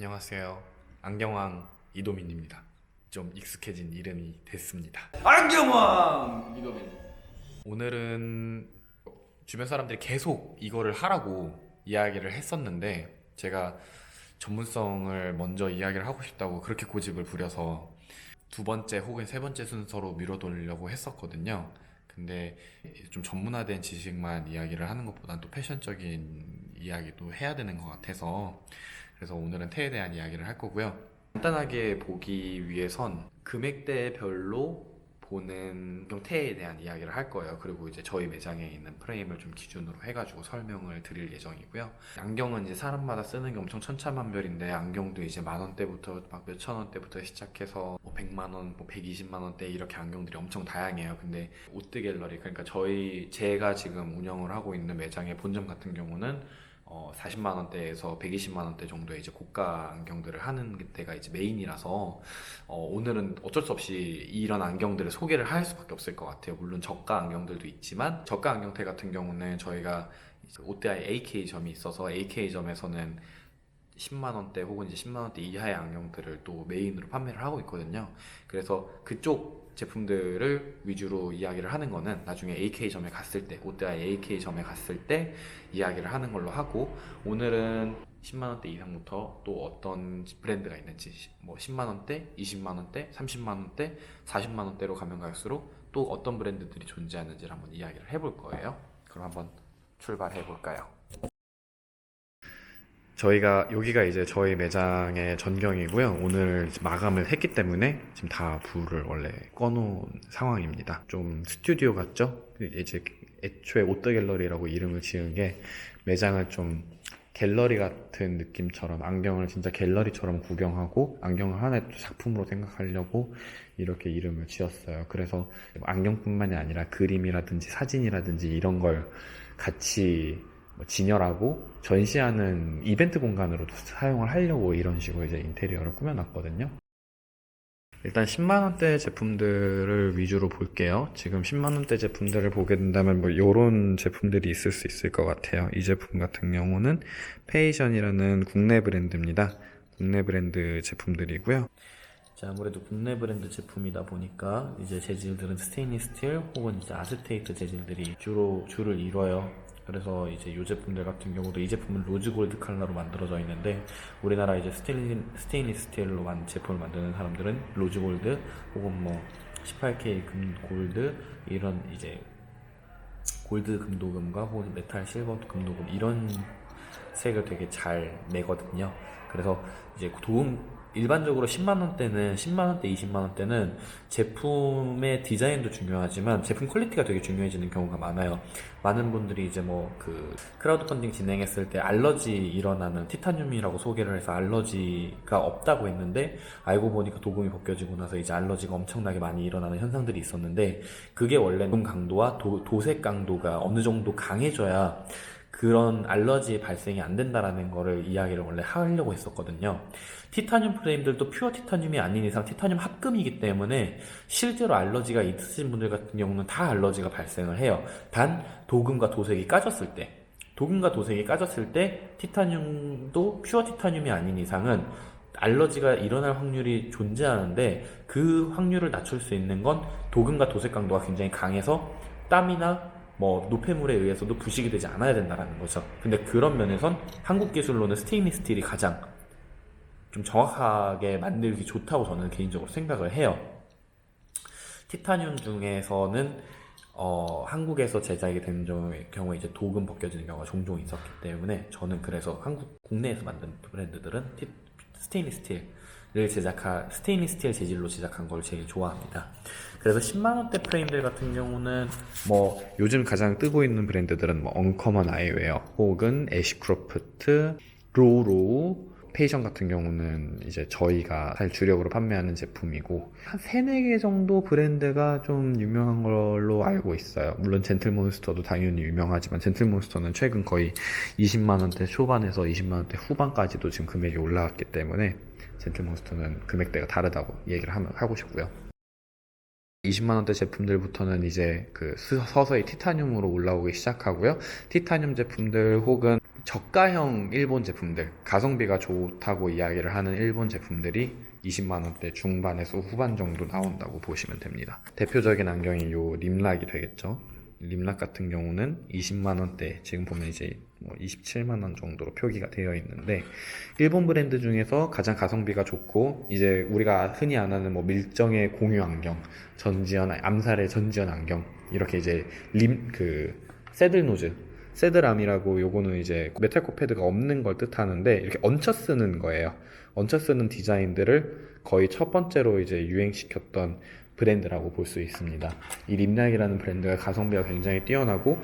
안녕하세요. 안경왕 이도민입니다. 좀 익숙해진 이름이 됐습니다. 안경왕 이도민. 오늘은 주변 사람들이 계속 이거를 하라고 이야기를 했었는데 제가 전문성을 먼저 이야기를 하고 싶다고 그렇게 고집을 부려서 두 번째 혹은 세 번째 순서로 밀어두려고 했었거든요. 근데 좀 전문화된 지식만 이야기를 하는 것보단 또 패션적인 이야기도 해야 되는 것 같아서 그래서 오늘은 테에 대한 이야기를 할 거고요. 간단하게 보기 위해선 금액대별로 보는 형태에 대한 이야기를 할 거예요. 그리고 이제 저희 매장에 있는 프레임을 좀 기준으로 해가지고 설명을 드릴 예정이고요. 안경은 이제 사람마다 쓰는 게 엄청 천차만별인데 안경도 이제 만 원대부터 막 몇천 원대부터 시작해서 뭐 100만 원, 뭐 120만 원대 이렇게 안경들이 엄청 다양해요. 근데 오뜨 갤러리, 그러니까 제가 지금 운영을 하고 있는 매장의 본점 같은 경우는 40만 원대에서 120만 원대 정도의 이제 고가 안경들을 하는 데가 이제 메인이라서 오늘은 어쩔 수 없이 이런 안경들을 소개를 할 수밖에 없을 것 같아요. 물론 저가 안경들도 있지만 저가 안경테 같은 경우는 저희가 오뜨아의 AK점이 있어서 AK점에서는 10만 원대 혹은 이제 10만 원대 이하의 안경들을 또 메인으로 판매를 하고 있거든요. 그래서 그쪽 제품들을 위주로 이야기를 하는 거는 나중에 AK점에 갔을 때, 오뜨아의 AK점에 갔을 때 이야기를 하는 걸로 하고, 오늘은 10만 원대 이상부터 또 어떤 브랜드가 있는지, 뭐 10만 원대, 20만 원대, 30만 원대, 40만 원대로 가면 갈수록 또 어떤 브랜드들이 존재하는지를 한번 이야기를 해볼 거예요. 그럼 한번 출발해 볼까요? 여기가 이제 저희 매장의 전경이고요. 오늘 마감을 했기 때문에 지금 다 불을 원래 꺼놓은 상황입니다. 좀 스튜디오 같죠? 이제 애초에 오뜨 갤러리라고 이름을 지은 게 매장을 좀 갤러리 같은 느낌처럼 안경을 진짜 갤러리처럼 구경하고 안경을 하나의 또 작품으로 생각하려고 이렇게 이름을 지었어요. 그래서 안경뿐만이 아니라 그림이라든지 사진이라든지 이런 걸 같이 진열하고 전시하는 이벤트 공간으로도 사용을 하려고 이런 식으로 이제 인테리어를 꾸며놨거든요. 일단 10만원대 제품들을 위주로 볼게요. 지금 10만원대 제품들을 보게 된다면 뭐 요런 제품들이 있을 수 있을 것 같아요. 이 제품 같은 경우는 페이션이라는 국내 브랜드입니다. 국내 브랜드 제품들이고요. 자, 아무래도 국내 브랜드 제품이다 보니까 이제 재질들은 스테인리스 스틸 혹은 이제 아세테이트 재질들이 줄을 이뤄요. 그래서 이제 이 제품들 같은 경우도 이 제품은 로즈 골드 컬러로 만들어져 있는데 우리나라 이제 스테인리스 스틸로 제품을 만드는 사람들은 로즈 골드 혹은 뭐 18K 금 골드 이런 이제 골드 금도금과 혹은 메탈 실버 금도금 이런 색을 되게 잘 내거든요. 그래서 이제 일반적으로 10만원대는 10만원대 20만원대는 제품의 디자인도 중요하지만 제품 퀄리티가 되게 중요해지는 경우가 많아요. 많은 분들이 이제 뭐 크라우드 펀딩 진행했을 때 알러지 일어나는 티타늄이라고 소개를 해서 알러지가 없다고 했는데 알고 보니까 도금이 벗겨지고 나서 이제 알러지가 엄청나게 많이 일어나는 현상들이 있었는데 그게 원래 도금 강도와 도색 강도가 어느 정도 강해져야 그런 알러지 발생이 안 된다라는 거를 이야기를 원래 하려고 했었거든요. 티타늄 프레임들도 퓨어 티타늄이 아닌 이상 티타늄 합금이기 때문에 실제로 알러지가 있으신 분들 같은 경우는 다 알러지가 발생을 해요. 단 도금과 도색이 까졌을 때 티타늄도 퓨어 티타늄이 아닌 이상은 알러지가 일어날 확률이 존재하는데 그 확률을 낮출 수 있는 건 도금과 도색 강도가 굉장히 강해서 땀이나 뭐 노폐물에 의해서도 부식이 되지 않아야 된다는 거죠. 근데 그런 면에선 한국 기술로는 스테인리스 스틸이 가장 좀 정확하게 만들기 좋다고 저는 개인적으로 생각을 해요. 티타늄 중에서는 한국에서 제작이 되는 경우에 이제 도금 벗겨지는 경우가 종종 있었기 때문에 저는 그래서 국내에서 만든 브랜드들은 스테인리스 스테일 재질로 제작한 걸 제일 좋아합니다. 그래서 10만원대 프레임들 같은 경우는 뭐 요즘 가장 뜨고 있는 브랜드들은 뭐 언커먼 아이웨어 혹은 애쉬크로프트, 로우, 페이션 같은 경우는 이제 저희가 사실 주력으로 판매하는 제품이고 한 3, 4개 정도 브랜드가 좀 유명한 걸로 알고 있어요. 물론 젠틀몬스터도 당연히 유명하지만 젠틀몬스터는 최근 거의 20만원대 초반에서 20만원대 후반까지도 지금 금액이 올라왔기 때문에 젠틀몬스터는 금액대가 다르다고 얘기를 하고 싶고요. 20만 원대 제품들부터는 이제 그 서서히 티타늄으로 올라오기 시작하고요. 티타늄 제품들 혹은 저가형 일본 제품들, 가성비가 좋다고 이야기를 하는 일본 제품들이 20만 원대 중반에서 후반 정도 나온다고 보시면 됩니다. 대표적인 안경이 요 림락이 되겠죠. 림락 같은 경우는 20만 원대, 지금 보면 이제 27만 원 정도로 표기가 되어 있는데, 일본 브랜드 중에서 가장 가성비가 좋고 이제 우리가 흔히 안 하는 뭐 밀정의 공유 안경, 전지현 암살의 전지현 안경, 이렇게 이제 새들 노즈, 새드람이라고, 요거는 이제 메탈코 패드가 없는 걸 뜻하는데 이렇게 얹혀 쓰는 거예요. 얹혀 쓰는 디자인들을 거의 첫 번째로 이제 유행시켰던 브랜드라고 볼 수 있습니다. 이 림락이라는 브랜드가 가성비가 굉장히 뛰어나고,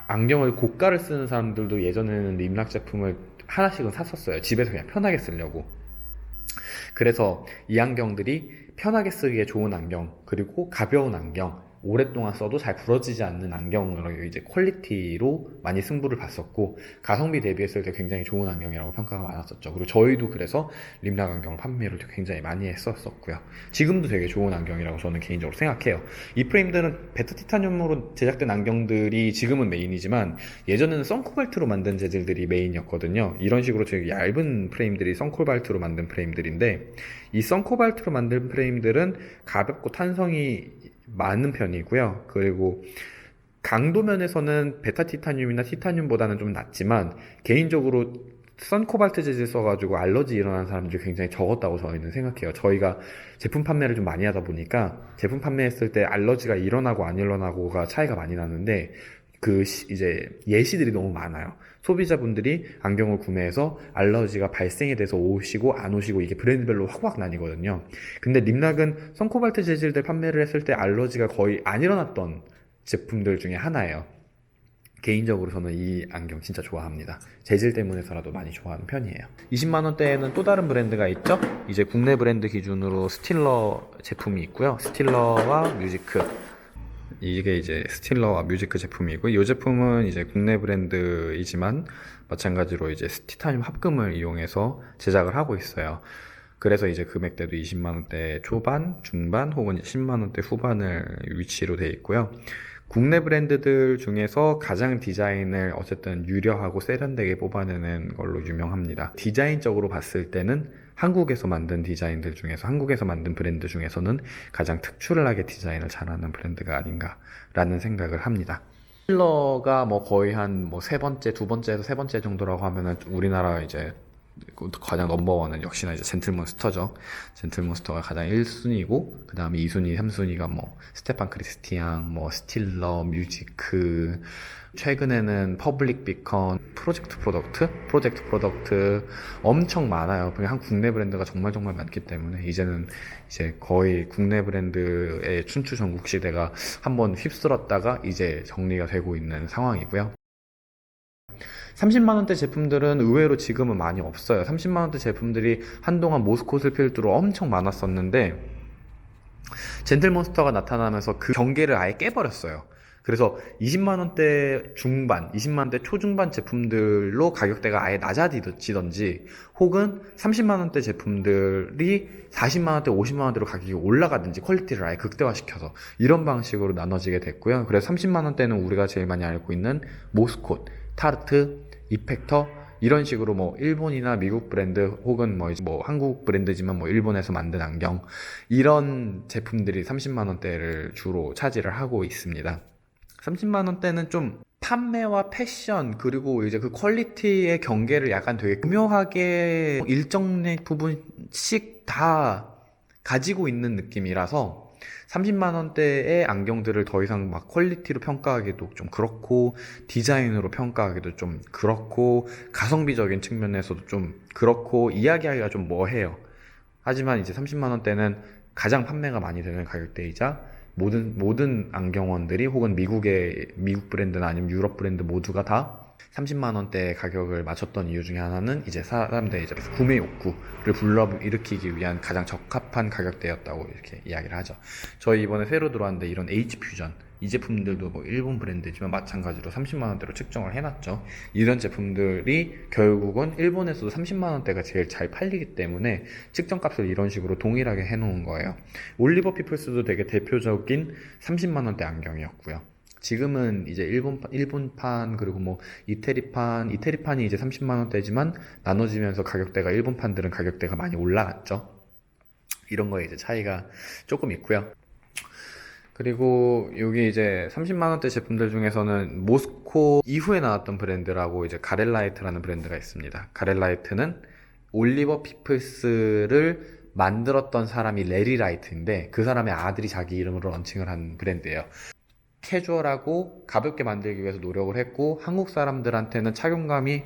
안경을 고가를 쓰는 사람들도 예전에는 림락 제품을 하나씩은 샀었어요. 집에서 그냥 편하게 쓰려고. 그래서 이 안경들이 편하게 쓰기에 좋은 안경, 그리고 가벼운 안경, 오랫동안 써도 잘 부러지지 않는 안경으로 이제 퀄리티로 많이 승부를 봤었고, 가성비 대비했을 때 굉장히 좋은 안경이라고 평가가 많았었죠. 그리고 저희도 그래서 림락 안경을 판매를 굉장히 많이 했었고요. 지금도 되게 좋은 안경이라고 저는 개인적으로 생각해요. 이 프레임들은 베타 티타늄으로 제작된 안경들이 지금은 메인이지만, 예전에는 선코발트로 만든 재질들이 메인이었거든요. 이런 식으로 되게 얇은 프레임들이 선코발트로 만든 프레임들인데, 이 선코발트로 만든 프레임들은 가볍고 탄성이 많은 편이고요. 그리고 강도 면에서는 베타 티타늄이나 티타늄보다는 좀 낮지만, 개인적으로 선코발트 재질 써가지고 알러지 일어나는 사람들이 굉장히 적었다고 저희는 생각해요. 저희가 제품 판매를 좀 많이 하다 보니까 제품 판매했을 때 알러지가 일어나고 안 일어나고가 차이가 많이 나는데, 이제 예시들이 너무 많아요. 소비자분들이 안경을 구매해서 알러지가 발생이 돼서 오시고 안 오시고, 이게 브랜드별로 확 나뉘거든요. 근데 림락은 선코발트 재질들 판매를 했을 때 알러지가 거의 안 일어났던 제품들 중에 하나예요. 개인적으로 저는 이 안경 진짜 좋아합니다. 재질 때문에서라도 많이 좋아하는 편이에요. 20만 원대에는 또 다른 브랜드가 있죠. 이제 국내 브랜드 기준으로 스틸러 제품이 있고요. 스틸러와 뮤지크, 이게 이제 스틸러와 뮤지크 제품이고, 이 제품은 이제 국내 브랜드이지만 마찬가지로 이제 티타늄 합금을 이용해서 제작을 하고 있어요. 그래서 이제 금액대도 20만 원대 초반, 중반 혹은 10만 원대 후반을 위치로 되어 있고요. 국내 브랜드들 중에서 가장 디자인을 어쨌든 유려하고 세련되게 뽑아내는 걸로 유명합니다. 디자인적으로 봤을 때는 한국에서 만든 디자인들 중에서, 한국에서 만든 브랜드 중에서는 가장 특출나게 디자인을 잘하는 브랜드가 아닌가라는 생각을 합니다. 스틸러가 뭐 거의 한 뭐 세 번째, 두 번째에서 세 번째 정도라고 하면은, 우리나라 이제 가장 넘버원은 역시나 이제 젠틀몬스터죠. 젠틀몬스터가 가장 1순위고, 그 다음에 2순위, 3순위가 뭐 스테판 크리스티앙, 뭐 스틸러, 뮤지크, 최근에는 퍼블릭 비컨, 프로젝트 프로덕트 엄청 많아요. 그냥 한 국내 브랜드가 정말 많기 때문에 이제는 이제 거의 국내 브랜드의 춘추 전국 시대가 한번 휩쓸었다가 이제 정리가 되고 있는 상황이고요. 30만원대 제품들은 의외로 지금은 많이 없어요. 30만원대 제품들이 한동안 모스콧을 필두로 엄청 많았었는데, 젠틀몬스터가 나타나면서 그 경계를 아예 깨버렸어요. 그래서 20만원대 중반, 20만원대 초중반 제품들로 가격대가 아예 낮아지던지, 혹은 30만원대 제품들이 40만원대, 50만원대로 가격이 올라가든지, 퀄리티를 아예 극대화시켜서 이런 방식으로 나눠지게 됐고요. 그래서 30만원대는 우리가 제일 많이 알고 있는 모스콧, 타르트, 이펙터, 이런 식으로 뭐 일본이나 미국 브랜드 혹은 뭐 한국 브랜드지만 뭐 일본에서 만든 안경, 이런 제품들이 30만 원대를 주로 차지를 하고 있습니다. 30만 원대는 좀 판매와 패션, 그리고 이제 그 퀄리티의 경계를 약간 되게 교묘하게 일정 부분씩 다 가지고 있는 느낌이라서 30만 원대의 안경들을 더 이상 막 퀄리티로 평가하기도 좀 그렇고, 디자인으로 평가하기도 좀 그렇고, 가성비적인 측면에서도 좀 그렇고, 이야기하기가 좀 뭐해요. 하지만 이제 30만 원대는 가장 판매가 많이 되는 가격대이자, 모든 안경원들이 혹은 미국 브랜드나 아니면 유럽 브랜드 모두가 다 30만 원대 가격을 맞췄던 이유 중에 하나는 이제 사람들의 이제 구매 욕구를 불러일으키기 위한 가장 적합한 가격대였다고 이렇게 이야기를 하죠. 저희 이번에 새로 들어왔는데 이런 H 퓨전 이 제품들도 뭐 일본 브랜드지만 마찬가지로 30만 원대로 측정을 해놨죠. 이런 제품들이 결국은 일본에서도 30만 원대가 제일 잘 팔리기 때문에 측정값을 이런 식으로 동일하게 해놓은 거예요. 올리버 피플스도 되게 대표적인 30만 원대 안경이었고요. 지금은 이제 일본판 그리고 뭐 이태리판이 이제 30만 원대지만 나눠지면서 가격대가 일본판들은 가격대가 많이 올라갔죠. 이런 거에 이제 차이가 조금 있고요. 그리고 여기 이제 30만 원대 제품들 중에서는 모스코 이후에 나왔던 브랜드라고 이제 가렐라이트라는 브랜드가 있습니다. 가렐라이트는 올리버 피플스를 만들었던 사람이 레리 라이트인데 그 사람의 아들이 자기 이름으로 런칭을 한 브랜드예요. 캐주얼하고 가볍게 만들기 위해서 노력을 했고 한국 사람들한테는 착용감이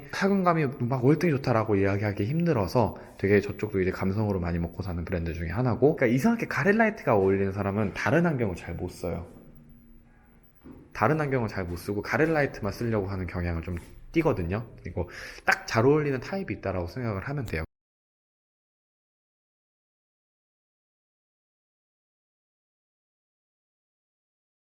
막 월등히 좋다라고 이야기하기 힘들어서 되게 저쪽도 이제 감성으로 많이 먹고 사는 브랜드 중에 하나고, 그러니까 이상하게 가렐라이트가 어울리는 사람은 다른 안경을 잘 못 써요. 다른 안경을 잘 못 쓰고 가렐라이트만 쓰려고 하는 경향을 좀 띄거든요. 그리고 딱 잘 어울리는 타입이 있다라고 생각을 하면 돼요.